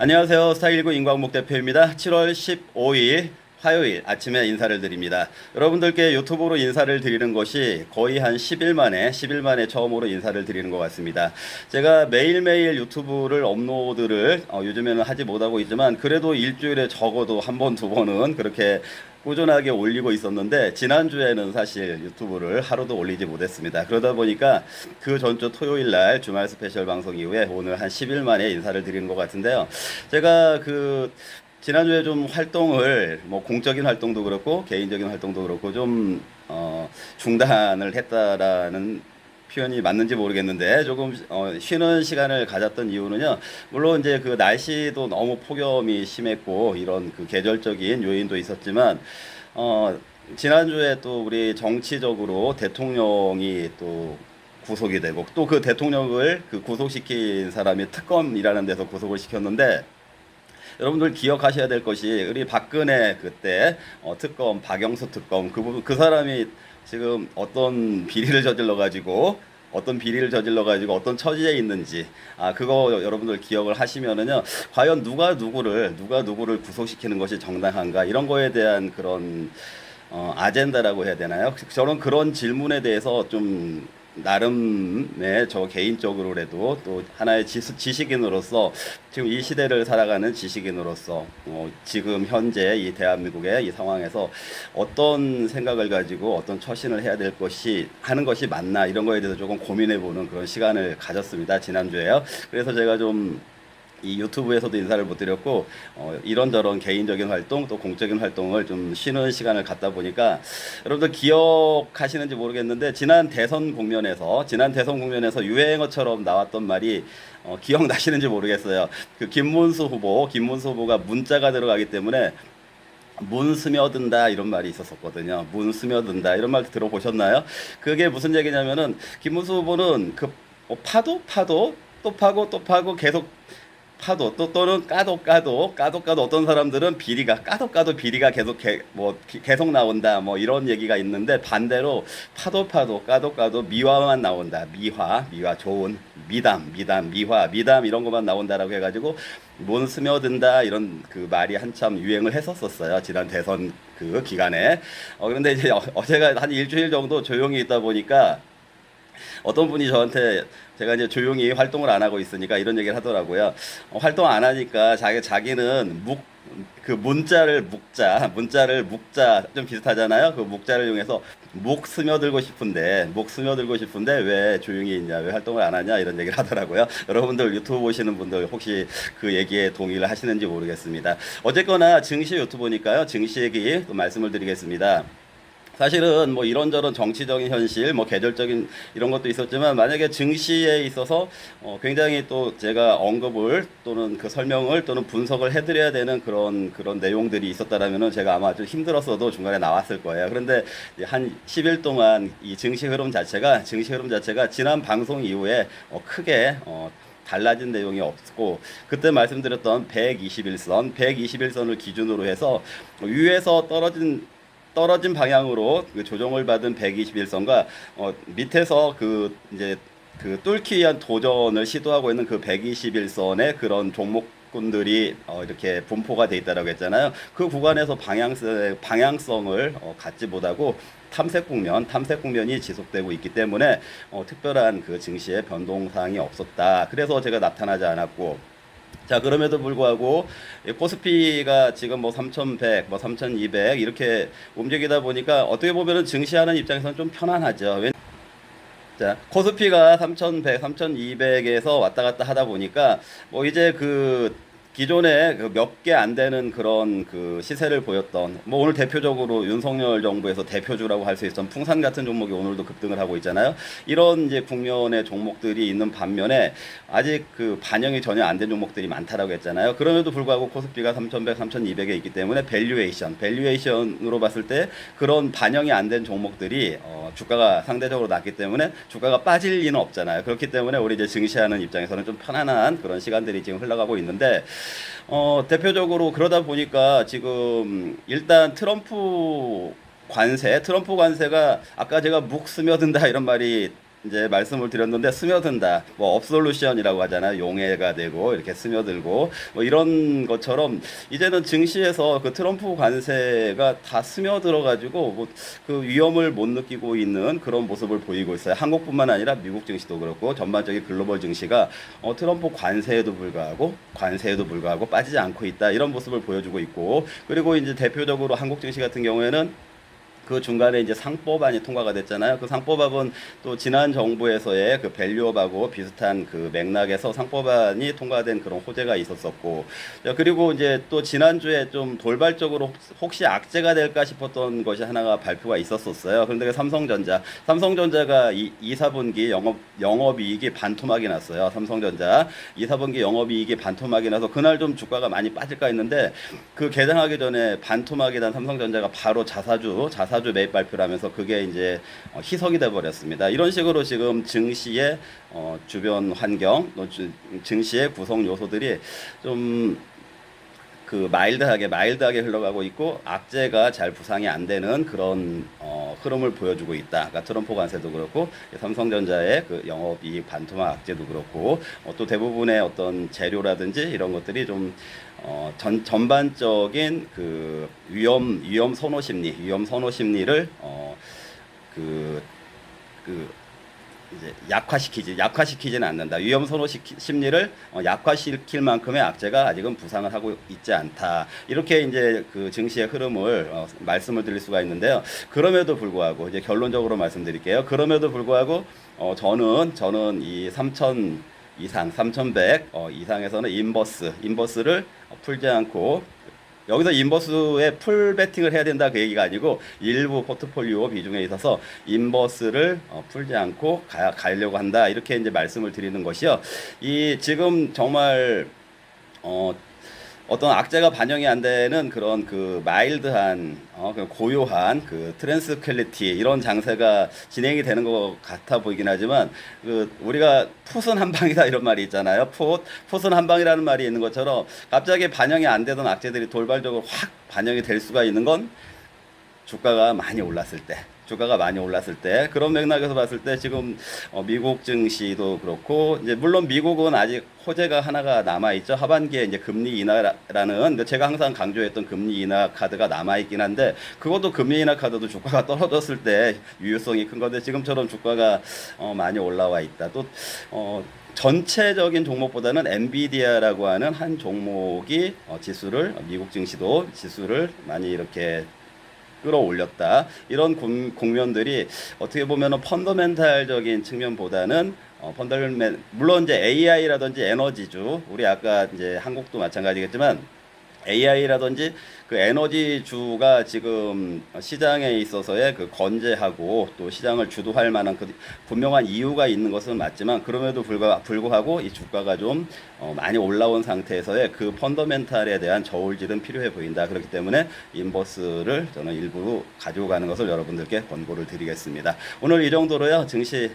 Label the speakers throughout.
Speaker 1: 안녕하세요. 스타일19 임광목 대표입니다. 7월 15일 화요일 아침에 인사를 드립니다. 여러분들께 유튜브로 인사를 드리는 것이 거의 한 10일 만에 처음으로 인사를 드리는 것 같습니다. 제가 매일매일 유튜브를 업로드를 요즘에는 하지 못하고 있지만 그래도 일주일에 적어도 한 번, 두 번은 그렇게 꾸준하게 올리고 있었는데 지난주에는 사실 유튜브를 하루도 올리지 못했습니다. 그러다 보니까 그 전주 토요일 날 주말 스페셜 방송 이후에 오늘 한 10일 만에 인사를 드리는 것 같은데요. 제가 지난주에 좀 활동을 뭐 공적인 활동도 그렇고 개인적인 활동도 그렇고 좀 중단을 했다라는 표현이 맞는지 모르겠는데 조금 쉬는 시간을 가졌던 이유는요. 물론 이제 그 날씨도 너무 폭염이 심했고 이런 그 계절적인 요인도 있었지만 지난주에 또 우리 정치적으로 대통령이 또 구속이 되고 또 그 대통령을 그 구속시킨 사람이 특검이라는 데서 구속을 시켰는데 여러분들 기억하셔야 될 것이 우리 박근혜 그때 특검 박영수 특검 그 사람이 지금 어떤 비리를 저질러 가지고 어떤 처지에 있는지 그거 여러분들 기억을 하시면은요 과연 누가 누구를 구속시키는 것이 정당한가 이런 거에 대한 그런 아젠다라고 해야 되나요? 저는 그런 질문에 대해서 좀 나름의 저 개인적으로라도 또 하나의 지식인으로서 지금 이 시대를 살아가는 지식인으로서 지금 현재 이 대한민국의 이 상황에서 어떤 생각을 가지고 어떤 처신을 해야 될 것이 하는 것이 맞나 이런 거에 대해서 조금 고민해보는 그런 시간을 가졌습니다. 지난주에요. 그래서 제가 좀 이 유튜브에서도 인사를 못 드렸고 이런저런 개인적인 활동 또 공적인 활동을 좀 쉬는 시간을 갖다 보니까 여러분들 기억하시는지 모르겠는데 지난 대선 국면에서 유행어처럼 나왔던 말이 기억나시는지 모르겠어요. 그 김문수 후보가 문자가 들어가기 때문에 문 스며든다 이런 말이 있었었거든요. 문 스며든다 이런 말 들어보셨나요? 그게 무슨 얘기냐면은 김문수 후보는 파도 또 파고 또 파고 계속 파도 또는 까도 어떤 사람들은 까도 비리가 계속 나온다 뭐 이런 얘기가 있는데 반대로 파도 까도 미화만 나온다. 미화 좋은 미담 이런 것만 나온다라고 해가지고 못 스며든다 이런 그 말이 한참 유행을 했었어요. 지난 대선 그 기간에. 그런데 이제 제가 한 일주일 정도 조용히 있다 보니까 어떤 분이 저한테 제가 이제 조용히 활동을 안 하고 있으니까 이런 얘기를 하더라고요. 활동 안 하니까 자기는 문자를 묵자 좀 비슷하잖아요. 그 묵자를 이용해서 목 스며들고 싶은데 왜 조용히 있냐, 왜 활동을 안 하냐 이런 얘기를 하더라고요. 여러분들 유튜브 보시는 분들 혹시 그 얘기에 동의를 하시는지 모르겠습니다. 어쨌거나 증시 유튜브니까요. 증시 얘기 또 말씀을 드리겠습니다. 사실은 뭐 이런저런 정치적인 현실, 뭐 계절적인 이런 것도 있었지만 만약에 증시에 있어서 굉장히 또 제가 언급을 또는 그 설명을 또는 분석을 해드려야 되는 그런 내용들이 있었다라면은 제가 아마 좀 힘들었어도 중간에 나왔을 거예요. 그런데 한 10일 동안 이 증시 흐름 자체가 지난 방송 이후에 크게 달라진 내용이 없고 그때 말씀드렸던 121선을 기준으로 해서 위에서 떨어진 방향으로 그 조정을 받은 121선과 밑에서 이제 뚫기 위한 도전을 시도하고 있는 그 121선의 그런 종목군들이 이렇게 분포가 돼 있다라고 했잖아요. 그 구간에서 방향성을 갖지 못하고 탐색 국면이 지속되고 있기 때문에 특별한 그 증시의 변동사항이 없었다. 그래서 제가 나타나지 않았고 자, 그럼에도 불구하고 코스피가 지금 뭐 3,100, 뭐 3,200 이렇게 움직이다 보니까 어떻게 보면은 증시하는 입장에서는 좀 편안하죠. 자, 코스피가 3,100, 3,200에서 왔다 갔다 하다 보니까 뭐 이제 기존에 몇 개 안 되는 그런 그 시세를 보였던 뭐 오늘 대표적으로 윤석열 정부에서 대표주라고 할 수 있던 풍산 같은 종목이 오늘도 급등을 하고 있잖아요. 이런 이제 국면의 종목들이 있는 반면에 아직 그 반영이 전혀 안 된 종목들이 많다라고 했잖아요. 그럼에도 불구하고 코스피가 3,100, 3,200에 있기 때문에 밸류에이션으로 봤을 때 그런 반영이 안 된 종목들이 주가가 상대적으로 낮기 때문에 주가가 빠질 리는 없잖아요. 그렇기 때문에 우리 이제 증시하는 입장에서는 좀 편안한 그런 시간들이 지금 흘러가고 있는데 대표적으로 그러다 보니까 지금 일단 트럼프 관세가 아까 제가 묵 스며든다 이런 말이 이제 말씀을 드렸는데 스며든다. 뭐 업솔루션이라고 하잖아요. 용해가 되고 이렇게 스며들고 뭐 이런 것처럼 이제는 증시에서 그 트럼프 관세가 다 스며들어 가지고 뭐 그 위험을 못 느끼고 있는 그런 모습을 보이고 있어요. 한국뿐만 아니라 미국 증시도 그렇고 전반적인 글로벌 증시가 트럼프 관세에도 불구하고 빠지지 않고 있다. 이런 모습을 보여주고 있고 그리고 이제 대표적으로 한국 증시 같은 경우에는 그 중간에 이제 상법안이 통과가 됐잖아요. 그 상법안은 또 지난 정부에서의 그 밸류업하고 비슷한 그 맥락에서 상법안이 통과된 그런 호재가 있었었고, 그리고 이제 또 지난주에 좀 돌발적으로 혹시 악재가 될까 싶었던 것이 하나가 발표가 있었었어요. 그런데 그 삼성전자가 2, 4분기 영업이익이 반토막이 났어요. 삼성전자 2, 4분기 영업이익이 반토막이 나서 그날 좀 주가가 많이 빠질까 했는데 그 개장하기 전에 반토막이 난 삼성전자가 바로 자사주 매입 발표를 하면서 그게 이제 희석이 돼 버렸습니다. 이런 식으로 지금 증시의 주변 환경, 증시의 구성 요소들이 좀 그 마일드하게 흘러가고 있고 악재가 잘 부상이 안 되는 그런 흐름을 보여주고 있다. 그러니까 트럼프 관세도 그렇고 삼성전자의 그 영업이익 반토막 악재도 그렇고 또 대부분의 어떤 재료라든지 이런 것들이 좀 전반적인 그 위험 선호 심리를 이제 약화시키지는 않는다. 위험 선호 심리를 약화시킬 만큼의 악재가 아직은 부상을 하고 있지 않다. 이렇게 이제 그 증시의 흐름을 말씀을 드릴 수가 있는데요. 그럼에도 불구하고 이제 결론적으로 말씀드릴게요. 그럼에도 불구하고 저는 이 3100 이상에서는 인버스를 풀지 않고 여기서 인버스에 풀 베팅을 해야 된다 그 얘기가 아니고 일부 포트폴리오 비중에 있어서 인버스를 풀지 않고 가려고 한다 이렇게 이제 말씀을 드리는 것이요. 이 지금 정말 어떤 악재가 반영이 안 되는 그런 그 마일드한 그 고요한 그 트랜스퀄리티 이런 장세가 진행이 되는 것 같아 보이긴 하지만 그 우리가 풋은 한 방이다 이런 말이 있잖아요. 풋은 한 방이라는 말이 있는 것처럼 갑자기 반영이 안 되던 악재들이 돌발적으로 확 반영이 될 수가 있는 건 주가가 많이 올랐을 때 그런 맥락에서 봤을 때 지금 미국 증시도 그렇고 이제 물론 미국은 아직 호재가 하나가 남아 있죠. 하반기에 이제 금리 인하라는 제가 항상 강조했던 금리 인하 카드가 남아 있긴 한데 그것도 금리 인하 카드도 주가가 떨어졌을 때 유효성이 큰 건데 지금처럼 주가가 많이 올라와 있다. 또 전체적인 종목보다는 엔비디아라고 하는 한 종목이 미국 증시도 지수를 많이 이렇게 끌어올렸다. 이런 국면들이 어떻게 보면은 펀더멘탈적인 측면보다는 물론 이제 AI라든지 에너지주, 우리 아까 이제 한국도 마찬가지겠지만 AI라든지 그 에너지주가 지금 시장에 있어서의 그 건재하고 또 시장을 주도할 만한 그 분명한 이유가 있는 것은 맞지만 그럼에도 불구하고 이 주가가 좀 많이 올라온 상태에서의 그 펀더멘탈에 대한 저울질은 필요해 보인다. 그렇기 때문에 인버스를 저는 일부 가지고 가는 것을 여러분들께 권고를 드리겠습니다. 오늘 이 정도로요. 증시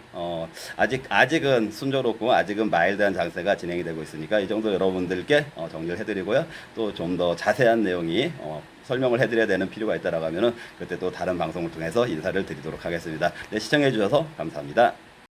Speaker 1: 아직은 순조롭고 아직은 마일드한 장세가 진행이 되고 있으니까 이 정도 여러분들께 정리를 해드리고요. 또 좀 더 자세한 내용이 설명을 해드려야 되는 필요가 있다라고 하면은 그때 또 다른 방송을 통해서 인사를 드리도록 하겠습니다. 네, 시청해 주셔서 감사합니다.